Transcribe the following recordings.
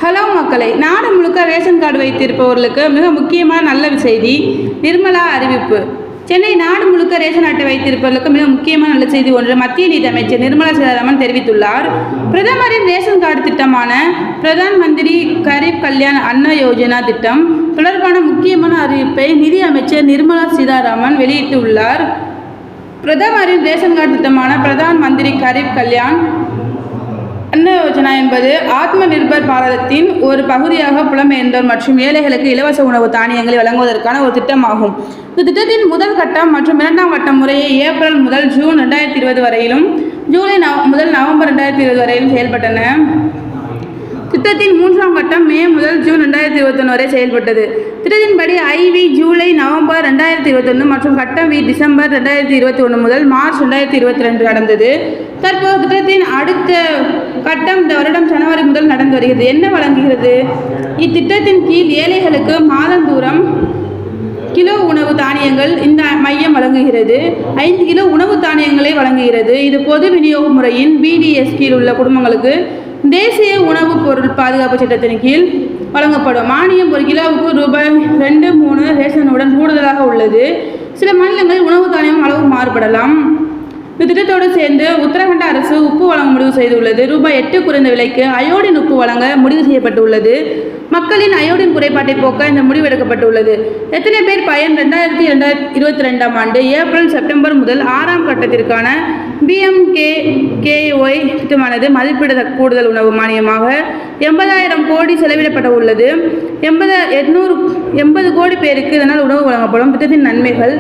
Hello மக்களை, நாடு முழுக்க ரேஷன் கார்டு வைத்திருப்பவர்களுக்கு மிக முக்கியமான நல்ல செய்தி. நிர்மலா அறிவிப்பு. சென்னை நாடு முழுக்க ரேஷன் அட்டை வைத்திருப்பவர்களுக்கு மிக முக்கியமான நல்ல செய்தி ஒன்று மத்திய நிதி அமைச்சர் நிர்மலா சீதாராமன் தெரிவித்துள்ளார். பிரதமரின் ரேஷன் கார்டு திட்டமான பிரதான் மந்திரி கரீப் கல்யாண் அன்ன யோஜனா திட்டம் தொடர்பான முக்கியமான அறிவிப்பை நிதி அமைச்சர் நிர்மலா சீதாராமன் வெளியிட்டுள்ளார். பிரதமரின் ரேஷன் கார்டு திட்டமான பிரதான் மந்திரி கரீப் கல்யாண் அன்ன யோஜனா என்பது ஆத்ம நிர்பர் பாரதத்தின் ஒரு பகுதியாக புலம்பெயர்ந்தோர் மற்றும் ஏழைகளுக்கு இலவச உணவு தானியங்களை வழங்குவதற்கான ஒரு திட்டமாகும். இந்த திட்டத்தின் முதல் கட்டம் மற்றும் இரண்டாம் கட்டம் முறையே ஏப்ரல் முதல் ஜூன் 2020 வரையிலும் ஜூலை முதல் நவம்பர் 2020 வரையிலும் செயல்பட்டன. திட்டத்தின் மூன்றாம் கட்டம் மே முதல் ஜூன் 2021 வரை செயல்பட்டது. திட்டத்தின்படி ஐவி ஜூலை நவம்பர் 2021 மற்றும் கட்டம் வி டிசம்பர் 2021 முதல் மார்ச் 2022 நடந்தது. தற்போது திட்டத்தின் அடுத்த கட்டம் இந்த வருடம் ஜனவரி முதல் நடந்து வருகிறது. என்ன வழங்குகிறது? இத்திட்டத்தின் கீழ் ஏழைகளுக்கு மாதந்தோறும் கிலோ உணவு தானியங்கள் இந்த மையம் வழங்குகிறது. 5 கிலோ உணவு தானியங்களை வழங்குகிறது. இது பொது விநியோக முறையின் BDS கீழ் உள்ள குடும்பங்களுக்கு தேசிய உணவு பொருள் பாதுகாப்பு சட்டத்தின் கீழ் வழங்கப்படும். மானியம் ஒரு கிலோவுக்கு ரூபாய் 2-3 ரேஷனுடன் கூடுதலாக உள்ளது. சில மாநிலங்களில் உணவு தானியம் அளவு மாறுபடலாம். இந்த திட்டத்தோடு சேர்ந்து உத்தரகண்ட் அரசு உப்பு வழங்க முடிவு செய்துள்ளது. ரூபாய் 8 குறைந்த விலைக்கு அயோடின் உப்பு வழங்க முடிவு செய்யப்பட்டுள்ளது. மக்களின் அயோடின் குறைபாட்டை போக்க இந்த முடிவு எடுக்கப்பட்டுள்ளது. எத்தனை பேர் பயன்? 2022ஆம் ஆண்டு ஏப்ரல் செப்டம்பர் முதல் 6ஆம் கட்டத்திற்கான PMKKY திட்டமானது மதிப்பிட கூடுதல் உணவு மானியமாக 80,000 கோடி செலவிடப்பட உள்ளது. 80 கோடி பேருக்கு இதனால் உணவு வழங்கப்படும். திட்டத்தின் நன்மைகள்: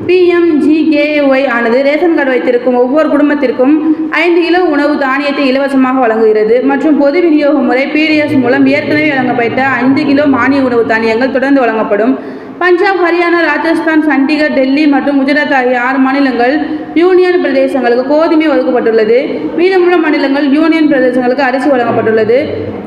PMGKY ஆனது ரேஷன் கார்டு வைத்திருக்கும் ஒவ்வொரு குடும்பத்திற்கும் 5 கிலோ உணவு தானியத்தை இலவசமாக வழங்குகிறது மற்றும் பொது விநியோக முறை PDS மூலம் ஏற்கனவே வழங்கப்பட்ட 5 கிலோ மானிய உணவு தானியங்கள் தொடர்ந்து வழங்கப்படும். பஞ்சாப், ஹரியானா, ராஜஸ்தான், சண்டிகர், டெல்லி மற்றும் குஜராத் ஆகிய 6 மாநிலங்கள் யூனியன் பிரதேசங்களுக்கு கோதுமை ஒதுக்கப்பட்டுள்ளது. மீதமுள்ள மாநிலங்கள் யூனியன் பிரதேசங்களுக்கு அரிசி வழங்கப்பட்டுள்ளது.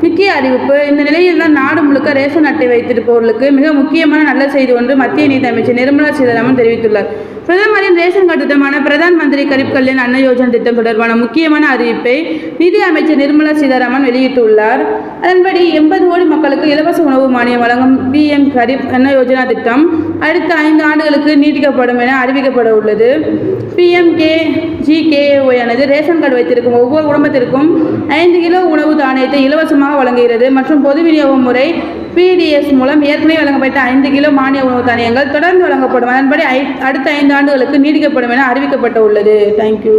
முக்கிய அறிவிப்பு. இந்த நிலையில் தான் நாடு முழுக்க ரேஷன் அட்டை வைத்திருப்பவர்களுக்கு மிக முக்கியமான நல்ல செய்தி ஒன்று மத்திய நிதி அமைச்சர் நிர்மலா சீதாராமன் தெரிவித்துள்ளார். பிரதமரின் ரேஷன் கார்டு திட்டமான பிரதான் மந்திரி கரீப் கல்யாண் அன்ன யோஜனா திட்டம் தொடர்பான முக்கியமான அறிவிப்பை நிதி அமைச்சர் நிர்மலா சீதாராமன் வெளியிட்டுள்ளார். அதன்படி 80 கோடி மக்களுக்கு இலவச உணவு மானியம் வழங்கும் PM கரீப் அன்ன யோஜனா திட்டம் அடுத்த 5 ஆண்டுகளுக்கு நீட்டிக்கப்படும் என அறிவிக்கப்பட உள்ளது. PMGKY ஆனது ரேஷன் கார்டு வைத்திருக்கும் ஒவ்வொரு குடும்பத்திற்கும் 5 கிலோ உணவு தானியத்தை இலவசமாக வழங்குகிறது மற்றும் பொது விநியோக முறை PDS மூலம் ஏற்கனவே வழங்கப்பட்ட 5 கிலோ மானிய உணவு தானியங்கள் தொடர்ந்து வழங்கப்படும். அதன்படி அடுத்த 5 ஆண்டுகளுக்கு நீடிக்கப்படும் என அறிவிக்கப்பட்டு உள்ளது. தேங்க்யூ.